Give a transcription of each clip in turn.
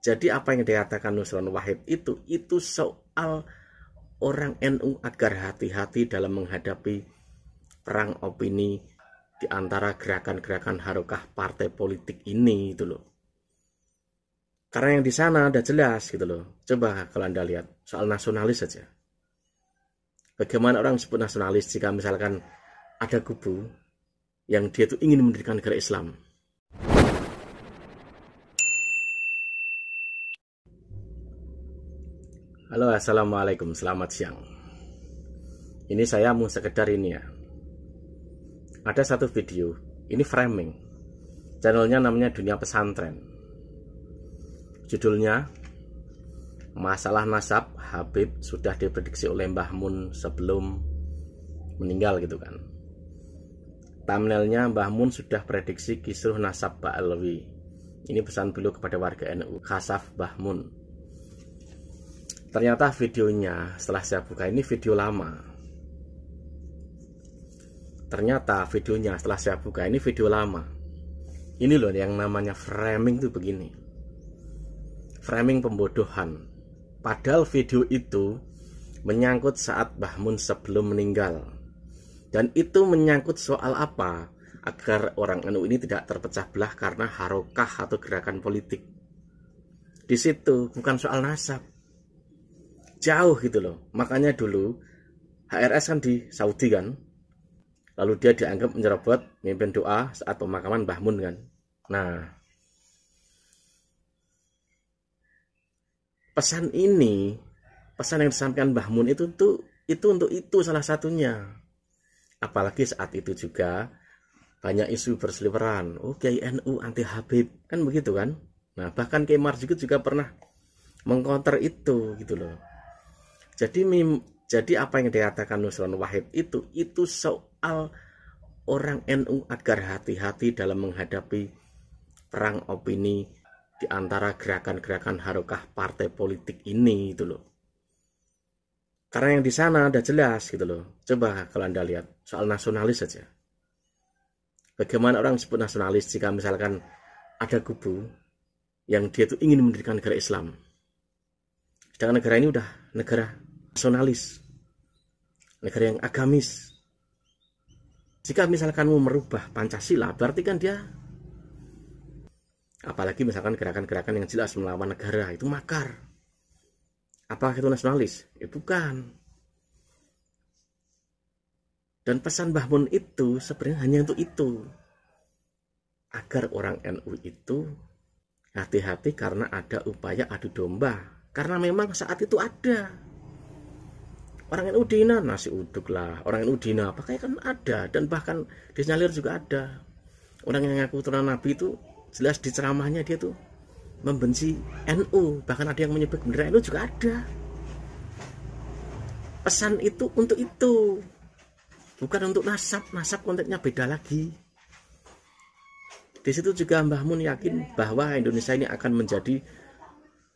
Jadi apa yang dikatakan Nusron Wahid itu soal orang NU agar hati-hati dalam menghadapi perang opini di antara gerakan-gerakan harokah partai politik ini itu loh. Karena yang di sana udah jelas gitu loh. Coba kalau Anda lihat soal nasionalis saja. Bagaimana orang disebut nasionalis jika misalkan ada kubu yang dia tuh ingin mendirikan negara Islam. Halo, assalamualaikum, selamat siang. Ini saya mau sekedar ini ya. Ada satu video, ini framing. Channelnya namanya Dunia Pesantren. Judulnya, Masalah Nasab Habib sudah diprediksi oleh Mbah Mun sebelum meninggal gitu kan. Thumbnailnya Mbah Mun sudah prediksi kisruh nasab Ba'alwi. Ini pesan beliau kepada warga NU, Khasaf Mbah Mun. Ternyata videonya setelah saya buka ini video lama. Ini loh yang namanya framing tuh begini. Framing pembodohan. Padahal video itu menyangkut saat Mbah Mun sebelum meninggal. Dan itu menyangkut soal apa? Agar orang NU ini tidak terpecah belah karena harokah atau gerakan politik. Di situ bukan soal nasab. Jauh gitu loh. Makanya dulu HRS kan di Saudi kan. Lalu dia dianggap menyerobot mimpin doa saat pemakaman Mbah Mun kan. Nah, pesan yang disampaikan Mbah Mun itu untuk itu salah satunya. Apalagi saat itu juga banyak isu berseliweran. Oh, Kiai NU anti Habib kan begitu kan. Nah, bahkan Kiai Marzuki juga pernah mengkonter itu gitu loh. Jadi apa yang dikatakan Nusron Wahid itu soal orang NU agar hati-hati dalam menghadapi perang opini di antara gerakan-gerakan harokah partai politik ini itu loh. Karena yang di sana udah jelas gitu loh. Coba kalau Anda lihat soal nasionalis saja. Bagaimana orang disebut nasionalis jika misalkan ada kubu yang dia tuh ingin mendirikan negara Islam. Sedangkan negara ini udah negara nasionalis, negara yang agamis. Jika misalkan mau merubah Pancasila, berarti kan dia, apalagi misalkan gerakan-gerakan yang jelas melawan negara, itu makar. Apakah itu nasionalis? Bukan. Dan pesan Mbah Mun itu sebenarnya hanya untuk itu. Agar orang NU itu hati-hati karena ada upaya adu domba. Karena memang saat itu ada. Orang NU dina nasi uduk lah, orang NU dina pakai kan ada, dan bahkan disinyalir juga ada. Orang yang ngaku turunan Nabi itu jelas di ceramahnya dia tuh membenci NU, bahkan ada yang menyebut bendera NU juga ada. Pesan itu untuk itu, bukan untuk nasab konteksnya beda lagi. Di situ juga Mbah Mun yakin bahwa Indonesia ini akan menjadi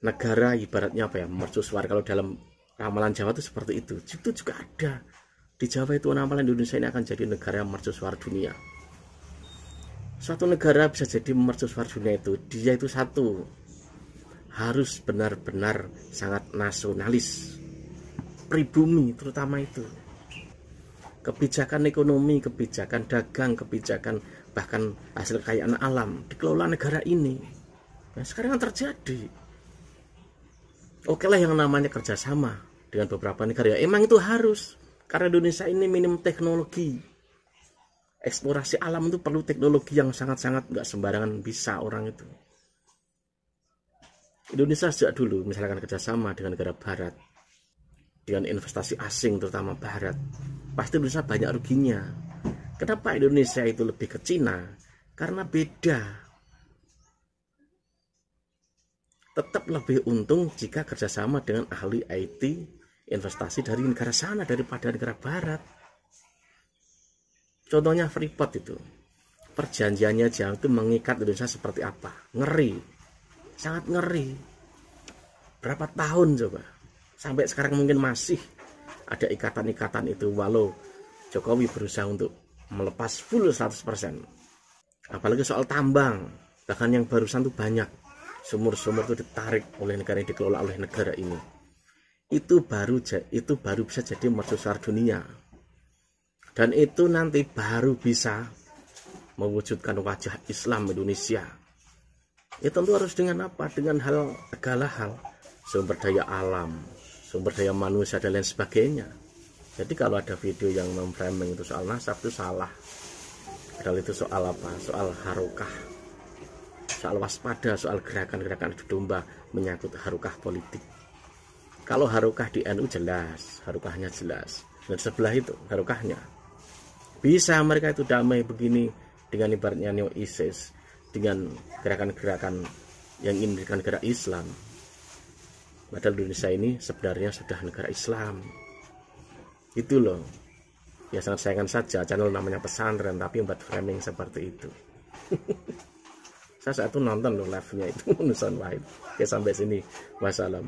negara ibaratnya apa ya, mercusuar. Kalau dalam ramalan Jawa itu seperti itu juga ada. Di Jawa itu ramalan Indonesia ini akan jadi negara mercusuar dunia. Suatu negara bisa jadi mercusuar dunia itu, dia itu satu, harus benar-benar sangat nasionalis, pribumi terutama itu. Kebijakan ekonomi, kebijakan dagang, kebijakan bahkan hasil kekayaan alam dikelola negara ini. Nah, sekarang yang terjadi, oke lah yang namanya kerjasama dengan beberapa negara, ya emang itu harus, karena Indonesia ini minim teknologi. Eksplorasi alam itu perlu teknologi yang sangat-sangat nggak sembarangan bisa orang itu. Indonesia sejak dulu misalkan kerjasama dengan negara barat, dengan investasi asing terutama barat, pasti Indonesia banyak ruginya. Kenapa Indonesia itu lebih ke Cina? Karena beda. Tetap lebih untung jika kerjasama dengan ahli IT investasi dari negara sana daripada negara barat. Contohnya Freeport itu, perjanjiannya aja itu mengikat Indonesia seperti apa? Ngeri, sangat ngeri. Berapa tahun coba? Sampai sekarang mungkin masih ada ikatan-ikatan itu, walau Jokowi berusaha untuk melepas full 100%. Apalagi soal tambang, bahkan yang barusan tuh banyak. sumur-sumur itu ditarik oleh negara yang dikelola oleh negara ini, itu baru bisa jadi mercusuar dunia, dan itu nanti baru bisa mewujudkan wajah Islam Indonesia. Ya tentu harus dengan apa? Dengan segala hal, sumber daya alam, sumber daya manusia dan lain sebagainya. Jadi kalau ada video yang memframing itu soal nasab, itu salah. Padahal itu soal apa? Soal harokah, soal waspada, soal gerakan-gerakan adu domba menyangkut harokah politik. Kalau harokah di NU jelas, harokahnya jelas, dan sebelah itu harokahnya bisa mereka itu damai begini dengan ibaratnya neo ISIS, dengan gerakan-gerakan yang ingin mendirikan negara Islam. Padahal Indonesia ini sebenarnya sudah negara Islam. Itu loh. Ya sangat sayangkan saja channel namanya pesantren tapi membuat framing seperti itu. Saya saat itu nonton loh live-nya itu Nusan Wahid. Oke, sampai sini. Wassalam.